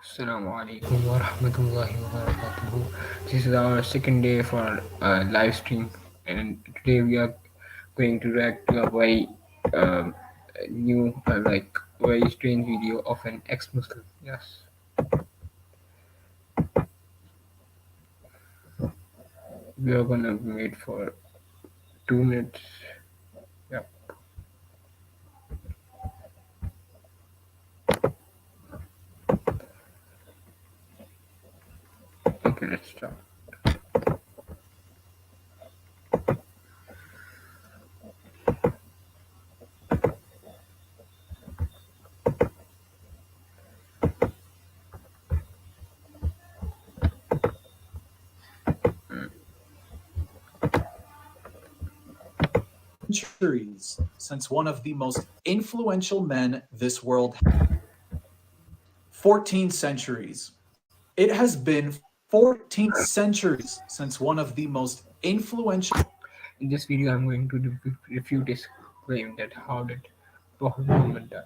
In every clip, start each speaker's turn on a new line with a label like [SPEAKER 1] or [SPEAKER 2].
[SPEAKER 1] Assalamu alaikum wa rahmatullahi wa barakatuhu. This is our second day for live stream, and today we are going to react to a very um, new, very strange video of an ex-Muslim. Yes, we are gonna wait for 2 minutes. Yeah, okay, let's start.
[SPEAKER 2] Centuries since one of the most influential men this world 14 centuries. It has been 14 centuries since one of the most influential
[SPEAKER 1] In this video, I'm going to refute his claim that how did Prophet Muhammad die.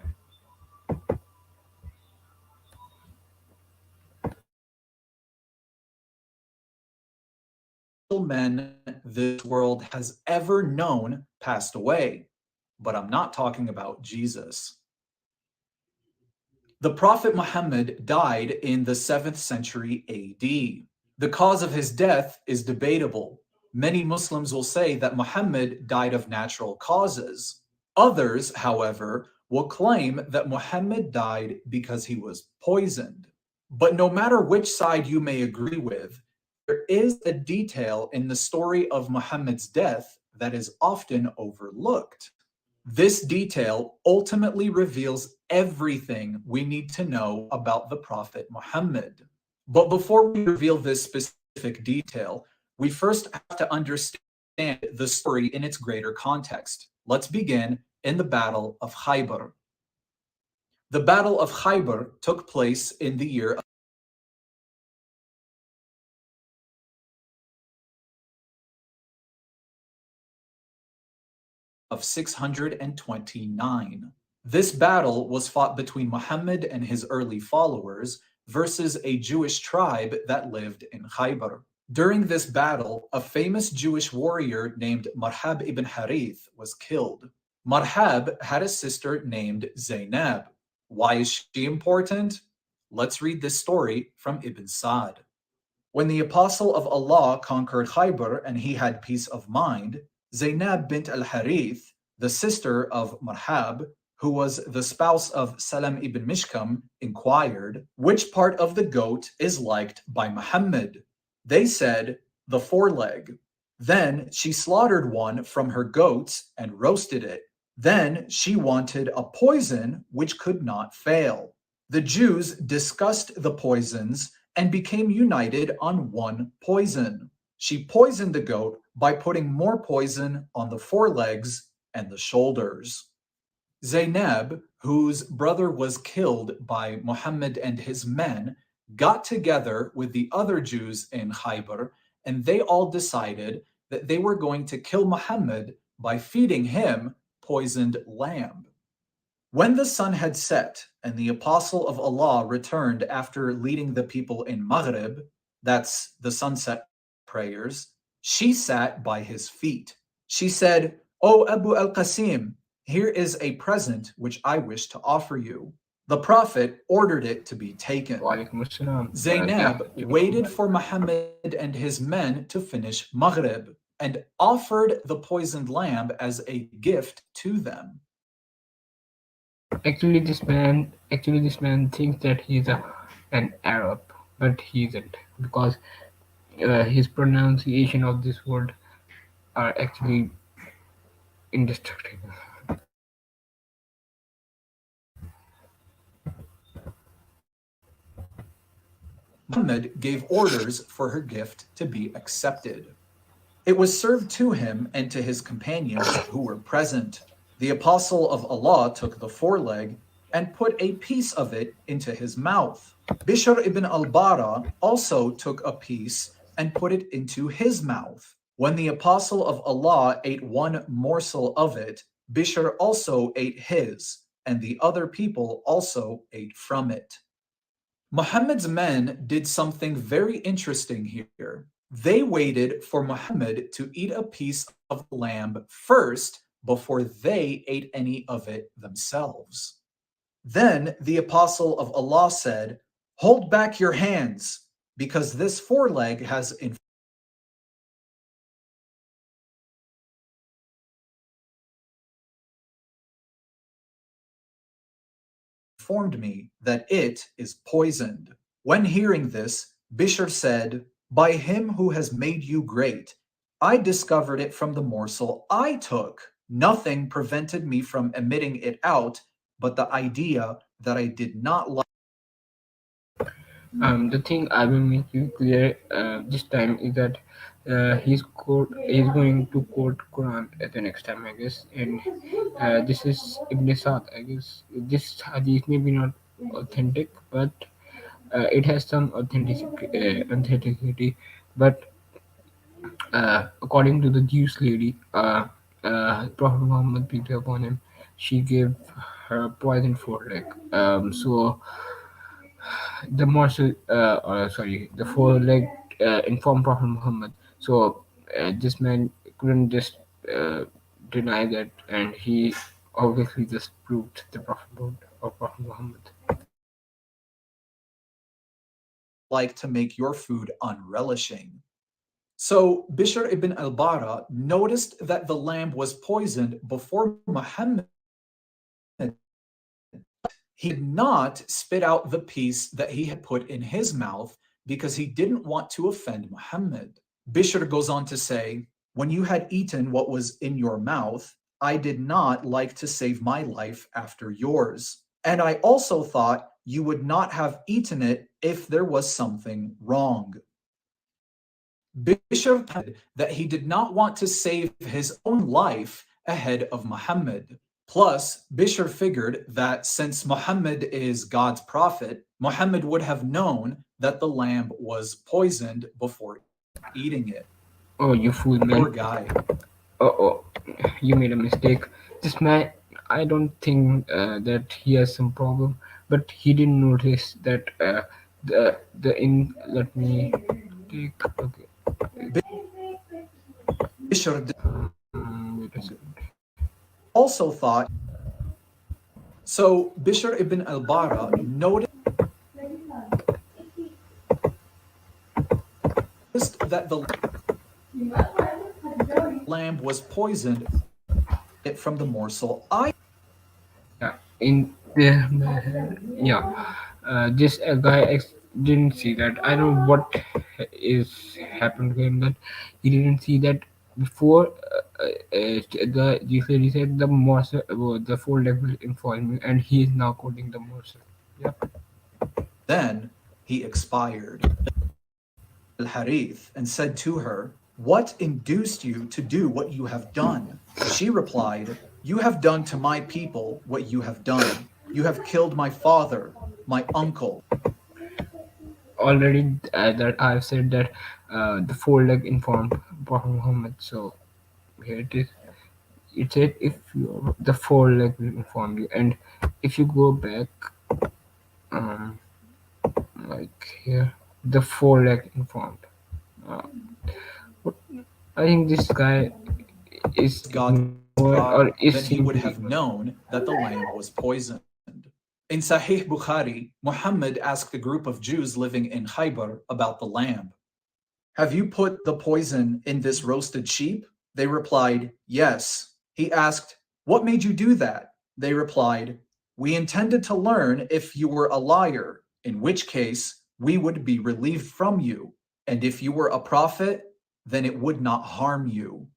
[SPEAKER 2] men this world has ever known passed away. But I'm not talking about Jesus. The Prophet Muhammad died in the 7th century AD. The cause of his death is debatable. Many Muslims will say that Muhammad died of natural causes. Others, however, will claim that Muhammad died because he was poisoned. But no matter which side you may agree with, there is a detail in the story of Muhammad's death that is often overlooked. This detail ultimately reveals everything we need to know about the Prophet Muhammad. But before we reveal this specific detail, we first have to understand the story in its greater context. Let's begin in the Battle of Khaybar. The Battle of Khaybar took place in the year of 629. This battle was fought between Muhammad and his early followers versus a Jewish tribe that lived in Khaybar. During this battle, a famous Jewish warrior named Marhab ibn Harith was killed. Marhab had a sister named Zainab. Why is she important? Let's read this story from Ibn Sa'd. When the Apostle of Allah conquered Khaybar and he had peace of mind, Zainab bint al-Harith, the sister of Marhab, who was the spouse of Salam ibn Mishkam, inquired, "Which part of the goat is liked by Muhammad?" They said, "The foreleg." Then she slaughtered one from her goats and roasted it. Then she wanted a poison which could not fail. The Jews discussed the poisons and became united on one poison. She poisoned the goat by putting more poison on the forelegs and the shoulders. Zainab, whose brother was killed by Muhammad and his men, got together with the other Jews in Khaybar, and they all decided that they were going to kill Muhammad by feeding him poisoned lamb. When the sun had set and the Apostle of Allah returned after leading the people in Maghrib, that's the sunset prayers, she sat by his feet. She said, "O Abu al-Qasim, here is a present which I wish to offer you." The Prophet ordered it to be taken.
[SPEAKER 1] Walaikum assalam. Yeah,
[SPEAKER 2] Zainab waited for Muhammad and his men to finish Maghrib and offered the poisoned lamb as a gift to them.
[SPEAKER 1] Actually, this man thinks that he's an Arab, but he isn't because his pronunciation of this word are actually indestructible.
[SPEAKER 2] Muhammad gave orders for her gift to be accepted. It was served to him and to his companions who were present. The Apostle of Allah took the foreleg and put a piece of it into his mouth. Bishr ibn al-Bara also took a piece and put it into his mouth. When the Apostle of Allah ate one morsel of it, Bishr also ate his, and the other people also ate from it. Muhammad's men did something very interesting here. They waited for Muhammad to eat a piece of the lamb first before they ate any of it themselves. Then the apostle of Allah said, "Hold back your hands, because this foreleg has informed me that it is poisoned." When hearing this, Bishr said, "By him who has made you great, I discovered it from the morsel I took. Nothing prevented me from emitting it out but the idea that I did not like."
[SPEAKER 1] The thing I will make you clear this time is that he's going to quote Quran at the next time, I guess, and this is Ibn Sa'd, I guess. This hadith may be not authentic, but it has some authenticity. But according to the Jewish lady, Prophet Muhammad peace be upon him, she gave her poison for like so the marshal, sorry, the four-leg informed Prophet Muhammad. So this man couldn't just uh, deny that, and he obviously just proved the prophethood of Prophet Muhammad.
[SPEAKER 2] like to make your food unrelishing. So Bishr ibn al-Bara noticed that the lamb was poisoned before Muhammad. He did not spit out the piece that he had put in his mouth because he didn't want to offend Muhammad. Bishr goes on to say, "When you had eaten what was in your mouth, I did not like to save my life after yours. And I also thought you would not have eaten it if there was something wrong." Bishr that he did not want to save his own life ahead of Muhammad. Plus, Bishr figured that since Muhammad is God's prophet, Muhammad would have known that the lamb was poisoned before eating it.
[SPEAKER 1] Oh, you fool,
[SPEAKER 2] Poor
[SPEAKER 1] man!
[SPEAKER 2] guy.
[SPEAKER 1] Oh, you made a mistake. This man, I don't think that he has some problem, but he didn't notice that the in. Let me take. Okay,
[SPEAKER 2] Bishr
[SPEAKER 1] wait a second.
[SPEAKER 2] also thought, so Bishr ibn al-Bara noticed that the lamb was poisoned it from the morsel I.
[SPEAKER 1] Yeah, in the yeah, this guy didn't see that. I don't know what is happened to him that he didn't see that before. The usually said the morsel, the four leg will inform you, and he is now quoting the morsel. Yeah.
[SPEAKER 2] Then he expired. Al-Harith and said to her, "What induced you to do what you have done?" She replied, "You have done to my people what you have done. You have killed my father, my uncle."
[SPEAKER 1] Already that I've said that the four leg informed Prophet Muhammad. So here it is. It said if the four leg will inform you, and if you go back, um, like here, the four leg informed. Uh, but I think this guy is
[SPEAKER 2] God's
[SPEAKER 1] ignored or
[SPEAKER 2] prophet,
[SPEAKER 1] is
[SPEAKER 2] then he
[SPEAKER 1] simply
[SPEAKER 2] would
[SPEAKER 1] ignored.
[SPEAKER 2] have known that the lamb was poisoned. In Sahih Bukhari, Muhammad asked a group of Jews living in Khaybar about the lamb. "Have you put the poison in this roasted sheep?" They replied, "Yes." He asked, "What made you do that?" They replied, "We intended to learn if you were a liar, in which case we would be relieved from you, and if you were a prophet, then it would not harm you."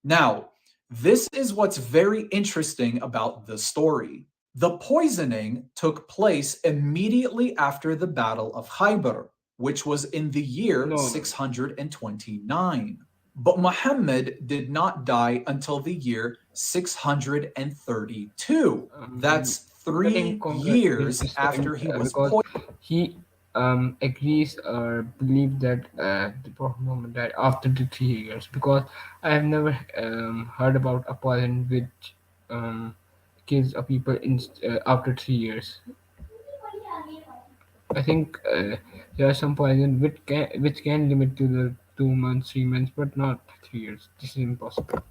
[SPEAKER 2] Now, this is what's very interesting about the story. The poisoning took place immediately after the Battle of Khaybar, which was in the year
[SPEAKER 1] No, no.
[SPEAKER 2] 629. But Muhammad did not die until the year 632. That's
[SPEAKER 1] I think
[SPEAKER 2] three
[SPEAKER 1] congratulations
[SPEAKER 2] years
[SPEAKER 1] this time
[SPEAKER 2] after he was
[SPEAKER 1] because
[SPEAKER 2] poisoned.
[SPEAKER 1] he agrees or believes that the Prophet Muhammad died after the 3 years because I have never heard about a poison which kills a people in after 3 years. I think there are some poison which can limit to the 2 months, 3 months, but not 3 years. This is impossible.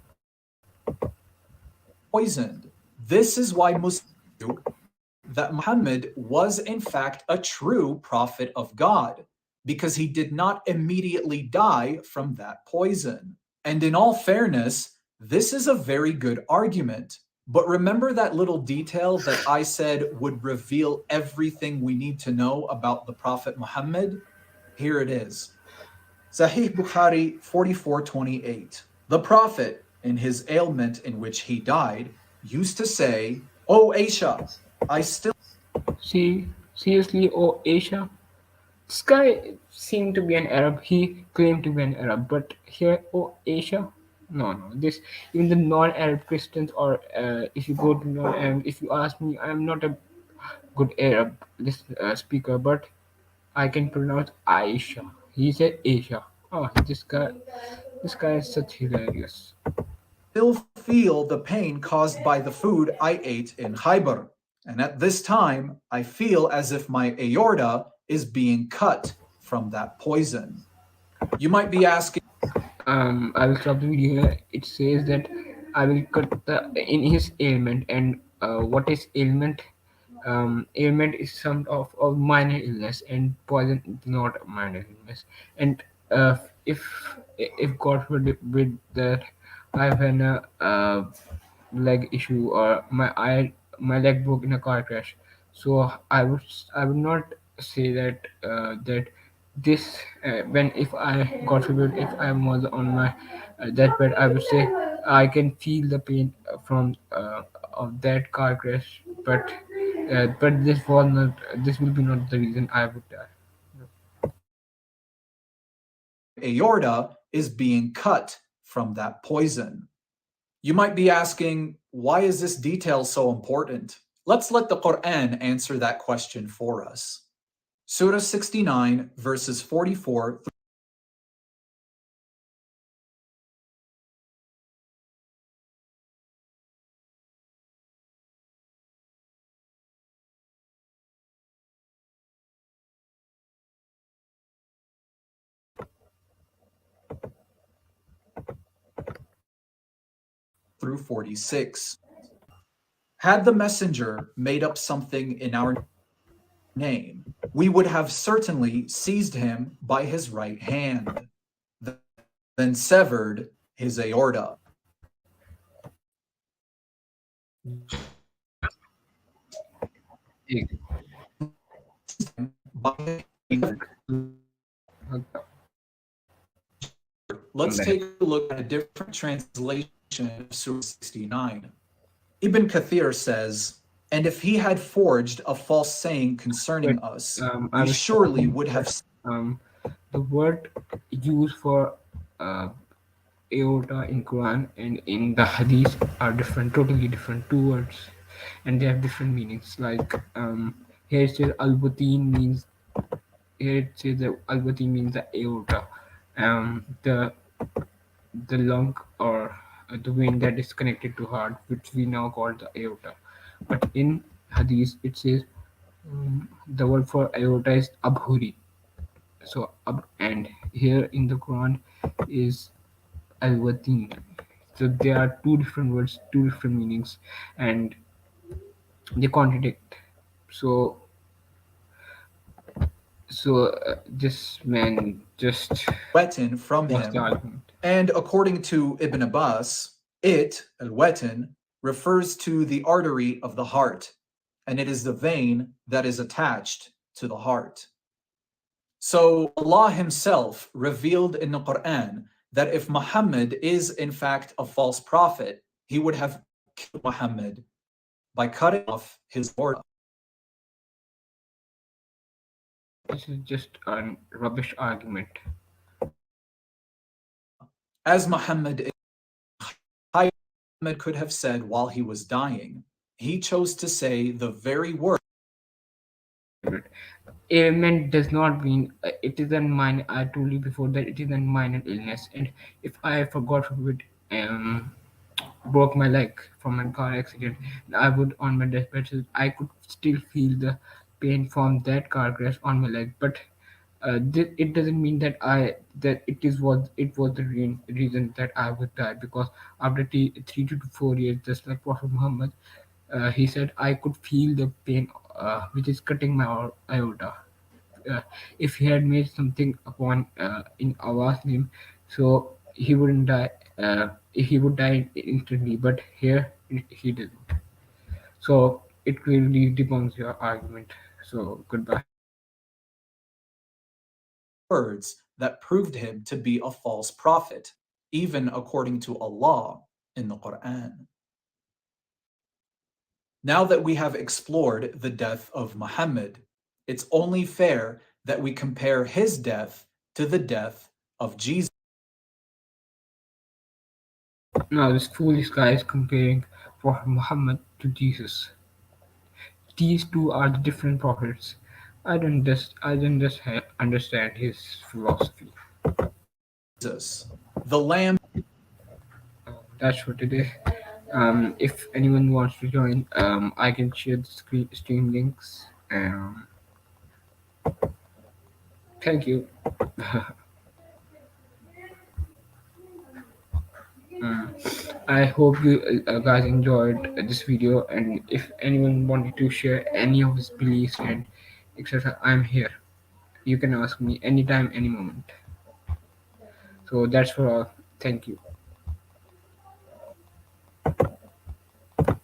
[SPEAKER 2] Poisoned. This is why Muslims argue that Muhammad was in fact a true prophet of God, because he did not immediately die from that poison. And in all fairness, this is a very good argument. But remember that little detail that I said would reveal everything we need to know about the Prophet Muhammad? Here it is. Sahih Bukhari 44:28. The Prophet, in his ailment in which he died, used to say, O Aisha, I still
[SPEAKER 1] See, seriously, oh Asia, this guy seemed to be an Arab. He claimed to be an Arab, but here, oh Asia, no, no. This even the non-Arab Christians, or if you go to non-Arab, if you ask me, I am not a good Arab this speaker, but I can pronounce Aisha. He said Asia. Oh, this guy is such hilarious.
[SPEAKER 2] feel the pain caused by the food I ate in Khaybar. And at this time, I feel as if my aorta is being cut from that poison. You might be asking,
[SPEAKER 1] I will stop the video here. It says that I will cut the in his ailment, and what is ailment? Ailment is some of minor illness, and poison is not a minor illness. And if if God forbid that I have an leg issue, or my leg broke in a car crash, so I would not say that this when if I God forbid if I was on my deathbed, I would say I can feel the pain from of that car crash, but this will be not the reason I would die.
[SPEAKER 2] aorta is being cut from that poison. You might be asking, why is this detail so important? Let's let the Quran answer that question for us. Surah 69, verses 44 through 46. Had the messenger made up something in our name, we would have certainly seized him by his right hand, then severed his aorta.
[SPEAKER 1] Take
[SPEAKER 2] By let's
[SPEAKER 1] that.
[SPEAKER 2] take a look at a different translation of Surah 69. Ibn Kathir says, and if he had forged a false saying
[SPEAKER 1] But
[SPEAKER 2] concerning us,
[SPEAKER 1] I
[SPEAKER 2] we
[SPEAKER 1] will stop
[SPEAKER 2] surely
[SPEAKER 1] you
[SPEAKER 2] would have.
[SPEAKER 1] here. The word used for uh, aorta in Quran and in the Hadith are different, totally different. Two words, and they have different meanings. Like here it says al-batin means here it says that al-batin means the aorta, the lung, or the vein that is connected to heart, which we now call the aorta. But in Hadith it says the word for aorta is abhuri. So and here in the Quran is al-watin. So there are two different words, two different meanings, and they contradict. So this man just
[SPEAKER 2] Wetin from
[SPEAKER 1] lost the
[SPEAKER 2] him.
[SPEAKER 1] argument.
[SPEAKER 2] And according to Ibn Abbas, al-wetin, refers to the artery of the heart, and it is the vein that is attached to the heart. So Allah Himself revealed in the Quran that if Muhammad is in fact a false prophet, He would have killed Muhammad by cutting off his aorta.
[SPEAKER 1] This is just a rubbish argument.
[SPEAKER 2] As Muhammad could have said while he was dying, he chose to say the very word.
[SPEAKER 1] Ailment does not mean it is a minor. I told you before that it is a minor illness, and if I forgot forbid broke my leg from a car accident, I would on my deathbed I could still feel the pain from that car crash on my leg, but it doesn't mean that it was the reason that I would die, because after 3 to 4 years, just like Prophet Muhammad, he said I could feel the pain which is cutting my aorta. Uh, if he had made something upon in Awas name, so he wouldn't die. He would die instantly, but here he didn't. So it really debunks your argument. So goodbye.
[SPEAKER 2] Words that proved him to be a false prophet, even according to Allah in the Quran. Now that we have explored the death of Muhammad, it's only fair that we compare his death to the death of Jesus.
[SPEAKER 1] Now this foolish guy is comparing Prophet Muhammad to Jesus. These two are the different prophets. I don't just understand his philosophy.
[SPEAKER 2] The Lamb
[SPEAKER 1] That's for today. If anyone wants to join, I can share the stream links. Thank you. I hope you guys enjoyed this video, and if anyone wanted to share any of his beliefs and etc., I'm here. You can ask me anytime, any moment. So that's for all. Thank you.